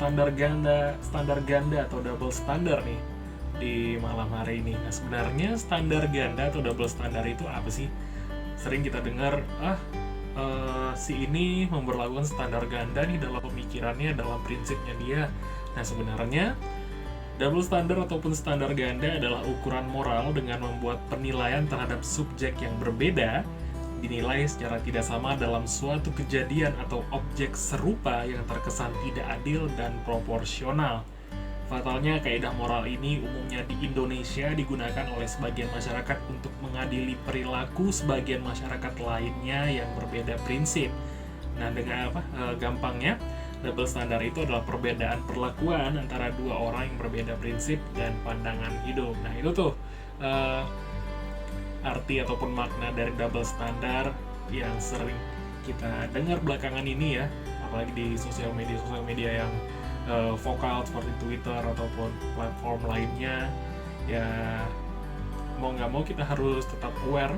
standar ganda atau double standar nih di malam hari ini. Nah, sebenarnya standar ganda atau double standar itu apa sih? Sering kita dengar, si ini memberlakukan standar ganda nih dalam pemikirannya, dalam prinsipnya dia. Nah, sebenarnya double standar ataupun standar ganda adalah ukuran moral dengan membuat penilaian terhadap subjek yang berbeda dinilai secara tidak sama dalam suatu kejadian atau objek serupa yang terkesan tidak adil dan proporsional. Fatalnya, kaidah moral ini umumnya di Indonesia digunakan oleh sebagian masyarakat untuk mengadili perilaku sebagian masyarakat lainnya yang berbeda prinsip. Nah, dengan gampangnya, double standar itu adalah perbedaan perlakuan antara dua orang yang berbeda prinsip dan pandangan hidup. Nah, itu tuh arti ataupun makna dari double standar yang sering kita dengar belakangan ini ya, apalagi di sosial media yang vokal seperti Twitter ataupun platform lainnya. Ya, mau nggak mau kita harus tetap aware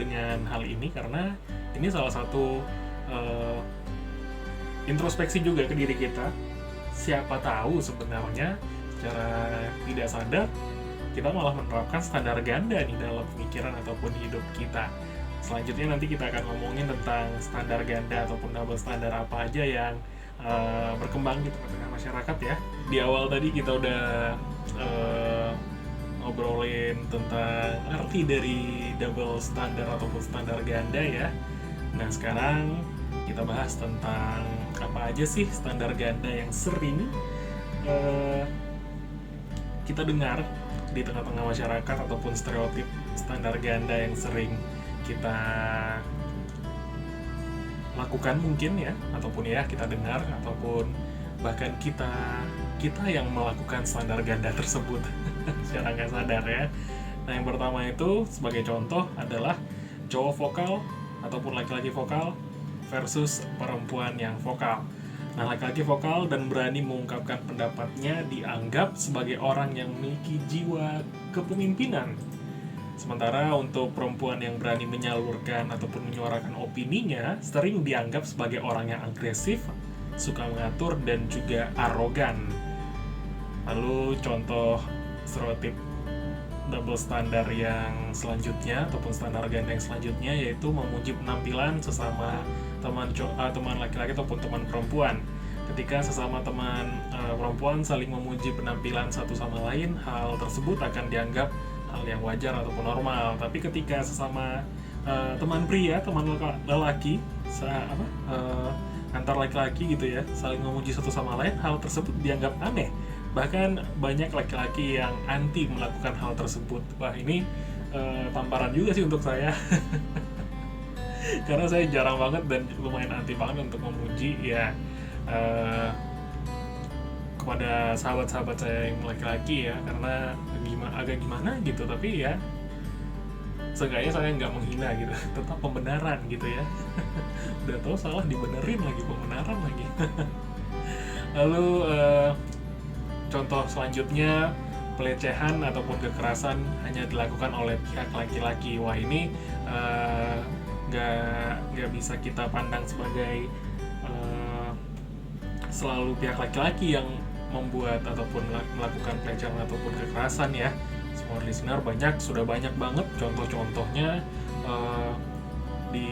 dengan hal ini, karena ini salah satu introspeksi juga ke diri kita. Siapa tahu sebenarnya secara tidak sadar kita malah menerapkan standar ganda nih dalam pemikiran ataupun hidup kita. Selanjutnya nanti kita akan ngomongin tentang standar ganda ataupun double standar apa aja yang berkembang di tengah-tengah masyarakat ya. Di awal tadi kita udah ngobrolin tentang arti dari double standar ataupun standar ganda ya. Nah, sekarang kita bahas tentang apa aja sih standar ganda yang sering kita dengar di tengah-tengah masyarakat, ataupun stereotip standar ganda yang sering kita lakukan mungkin ya, ataupun ya kita dengar, ataupun bahkan kita yang melakukan standar ganda tersebut secara nggak sadar ya. Nah, yang pertama itu sebagai contoh adalah cowok vokal ataupun laki-laki vokal versus perempuan yang vokal. Nah, laki-laki vokal dan berani mengungkapkan pendapatnya dianggap sebagai orang yang memiliki jiwa kepemimpinan. Sementara untuk perempuan yang berani menyalurkan ataupun menyuarakan opininya sering dianggap sebagai orang yang agresif, suka mengatur, dan juga arogan. Lalu contoh stereotip double standar yang selanjutnya ataupun standar ganda yang selanjutnya yaitu memuji penampilan sesama teman laki-laki ataupun teman perempuan. Ketika sesama teman perempuan saling memuji penampilan satu sama lain, hal tersebut akan dianggap hal yang wajar ataupun normal. Tapi ketika sesama teman pria, teman lelaki, antar laki-laki gitu ya, saling memuji satu sama lain, hal tersebut dianggap aneh. Bahkan banyak laki-laki yang anti melakukan hal tersebut. Wah, ini tamparan juga sih untuk saya. Karena saya jarang banget dan lumayan anti banget untuk memuji ya kepada sahabat-sahabat saya yang laki-laki ya, karena agak gimana gitu, tapi ya seenggaknya saya nggak menghina gitu, tetap pembenaran gitu ya. Udah tahu salah dibenerin lagi, pembenaran lagi. Lalu contoh selanjutnya, pelecehan ataupun kekerasan hanya dilakukan oleh pihak laki-laki. Wah, ini nggak bisa kita pandang sebagai selalu pihak laki-laki yang membuat ataupun melakukan pelecehan ataupun kekerasan ya. Semua listener sudah banyak banget contoh-contohnya di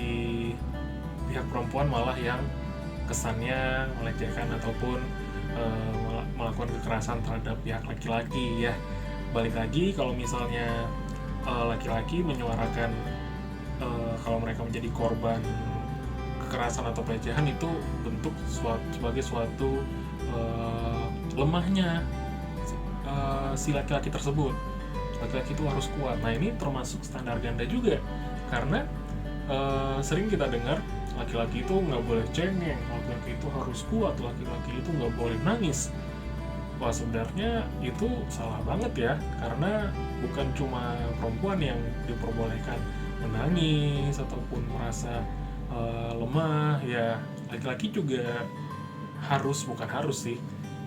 pihak perempuan malah yang kesannya melecehkan ataupun melakukan kekerasan terhadap pihak laki-laki ya. Balik lagi, kalau misalnya laki-laki menyuarakan kalau mereka menjadi korban kekerasan atau pelecehan, itu bentuk sebagai suatu lemahnya si laki-laki tersebut. Laki-laki itu harus kuat. Nah, ini termasuk standar ganda juga, karena sering kita dengar laki-laki itu nggak boleh cengeng, laki-laki itu harus kuat, laki-laki itu nggak boleh nangis. Wah, sebenarnya itu salah banget ya, karena bukan cuma perempuan yang diperbolehkan menangis ataupun merasa lemah ya, laki-laki juga bukan harus sih,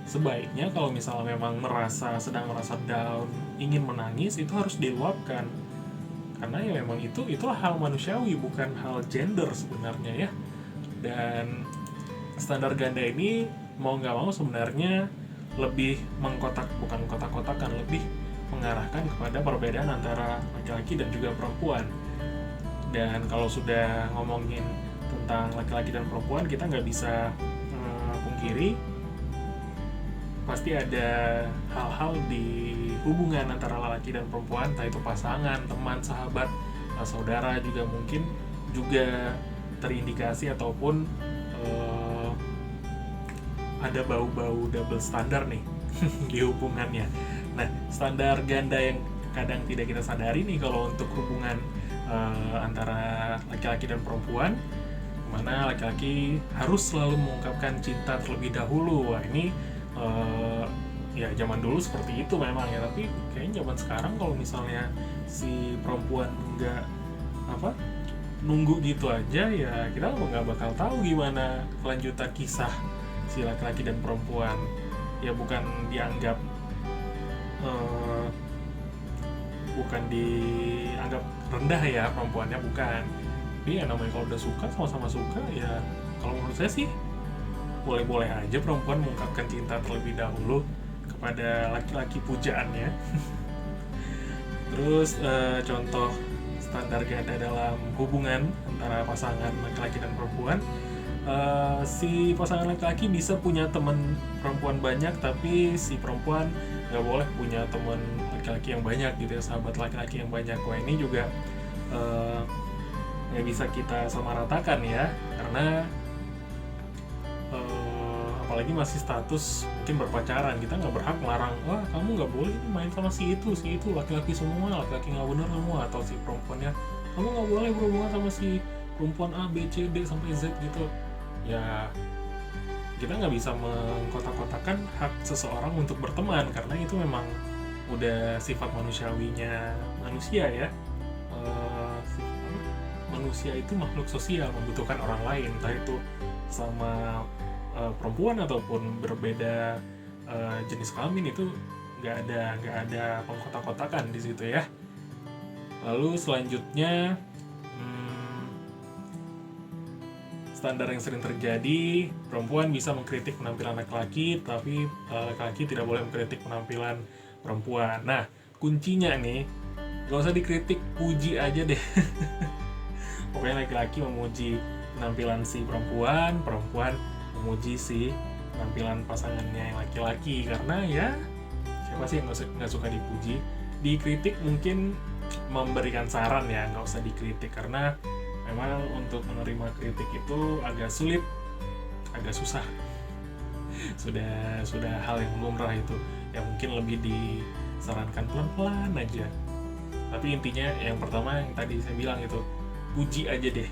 sebaiknya kalau misalnya memang sedang merasa down, ingin menangis, itu harus diluapkan, karena ya memang itulah hal manusiawi, bukan hal gender sebenarnya ya. Dan standar ganda ini mau nggak mau sebenarnya lebih bukan kotak-kotakan, lebih mengarahkan kepada perbedaan antara laki-laki dan juga perempuan. Dan kalau sudah ngomongin tentang laki-laki dan perempuan, kita nggak bisa pungkiri pasti ada hal-hal di hubungan antara laki dan perempuan, entah itu pasangan, teman, sahabat, saudara, juga mungkin juga terindikasi ataupun ada bau-bau double standar nih di hubungannya. Nah, standar ganda yang kadang tidak kita sadari nih kalau untuk hubungan antara laki-laki dan perempuan, mana laki-laki harus selalu mengungkapkan cinta terlebih dahulu. Wah, ini ya zaman dulu seperti itu memang ya, tapi kayaknya zaman sekarang kalau misalnya si perempuan nggak nunggu gitu aja, ya kita nggak bakal tahu gimana kelanjutan kisah si laki-laki dan perempuan. Ya bukan dianggap rendah ya perempuannya, bukan. Tapi ya namanya kalau udah suka, sama-sama suka, ya kalau menurut saya sih boleh-boleh aja perempuan mengungkapkan cinta terlebih dahulu kepada laki-laki pujaannya. Terus contoh standar ganda dalam hubungan antara pasangan laki-laki dan perempuan, si pasangan laki-laki bisa punya teman perempuan banyak, tapi si perempuan nggak boleh punya teman laki-laki yang banyak gitu ya, sahabat laki-laki yang banyak. Wah, ini juga nggak bisa kita samaratakan ya, karena apalagi masih status mungkin berpacaran, kita nggak berhak melarang, wah kamu nggak boleh main sama si itu laki-laki semua, laki-laki nggak bener semua, atau si perempuannya kamu nggak boleh berhubungan sama si perempuan A, B, C, D sampai Z gitu. Ya kita nggak bisa mengkotak-kotakan hak seseorang untuk berteman, karena itu memang udah sifat manusiawinya manusia ya. Manusia itu makhluk sosial, membutuhkan orang lain, entah itu sama perempuan ataupun berbeda jenis kelamin. Itu nggak ada pengkotak-kotakan di situ ya. Lalu selanjutnya, standar yang sering terjadi, perempuan bisa mengkritik penampilan laki-laki, tapi laki-laki tidak boleh mengkritik penampilan perempuan. Nah, kuncinya nih, gak usah dikritik, puji aja deh. Pokoknya laki-laki memuji penampilan si perempuan, perempuan memuji si penampilan pasangannya yang laki-laki. Karena ya, siapa sih yang gak suka dipuji? Dikritik mungkin memberikan saran ya, gak usah dikritik, karena memang untuk menerima kritik itu agak sulit, agak susah. Sudah hal yang lumrah itu, ya mungkin lebih disarankan pelan-pelan aja. Tapi intinya yang pertama yang tadi saya bilang itu, puji aja deh.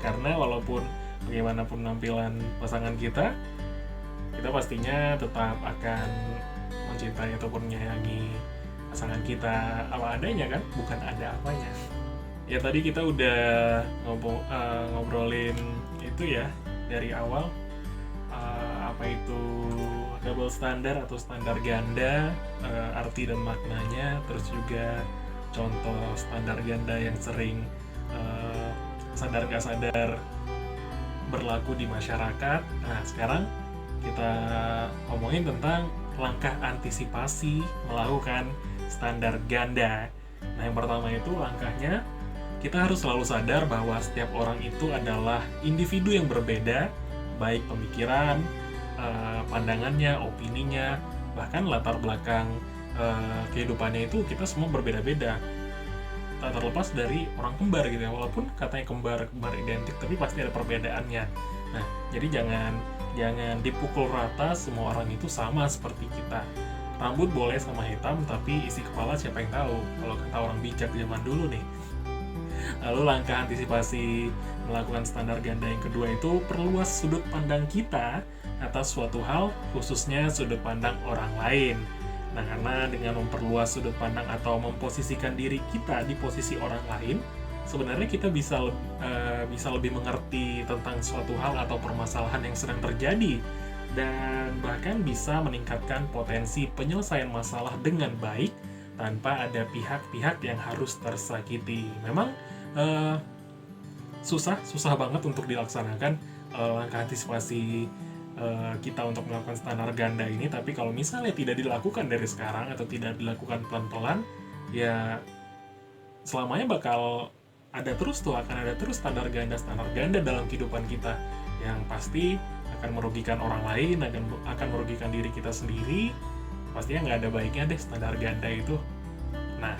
Karena walaupun bagaimanapun penampilan pasangan kita pastinya tetap akan mencintai ataupun menyayangi pasangan kita apa adanya kan, bukan ada apanya. Ya tadi kita udah ngobrolin itu ya dari awal, apa itu double standard atau standar ganda, arti dan maknanya, terus juga contoh standar ganda yang sering sadar gak sadar berlaku di masyarakat. Nah, sekarang kita ngomongin tentang langkah antisipasi melakukan standar ganda. Nah, yang pertama itu langkahnya, kita harus selalu sadar bahwa setiap orang itu adalah individu yang berbeda, baik pemikiran, pandangannya, opininya, bahkan latar belakang kehidupannya itu kita semua berbeda-beda. Tak terlepas dari orang kembar gitu ya, walaupun katanya kembar identik, tapi pasti ada perbedaannya. Nah, jadi jangan dipukul rata semua orang itu sama seperti kita. Rambut boleh sama hitam, tapi isi kepala siapa yang tahu, kalau kata orang bijak zaman dulu nih. Lalu langkah antisipasi melakukan standar ganda yang kedua itu, perluas sudut pandang kita atas suatu hal, khususnya sudut pandang orang lain. Nah, karena dengan memperluas sudut pandang atau memposisikan diri kita di posisi orang lain, sebenarnya kita bisa lebih mengerti tentang suatu hal atau permasalahan yang sedang terjadi, dan bahkan bisa meningkatkan potensi penyelesaian masalah dengan baik tanpa ada pihak-pihak yang harus tersakiti. Memang susah banget untuk dilaksanakan langkah antisipasi kita untuk melakukan standar ganda ini, tapi kalau misalnya tidak dilakukan dari sekarang atau tidak dilakukan pelan-pelan, ya selamanya bakal ada terus tuh, akan ada terus standar ganda dalam kehidupan kita yang pasti akan merugikan orang lain, akan merugikan diri kita sendiri. Pastinya nggak ada baiknya deh standar ganda itu. Nah,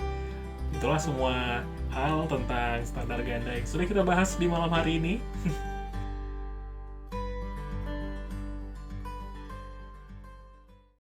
itulah semua hal tentang standar ganda yang sudah kita bahas di malam hari ini.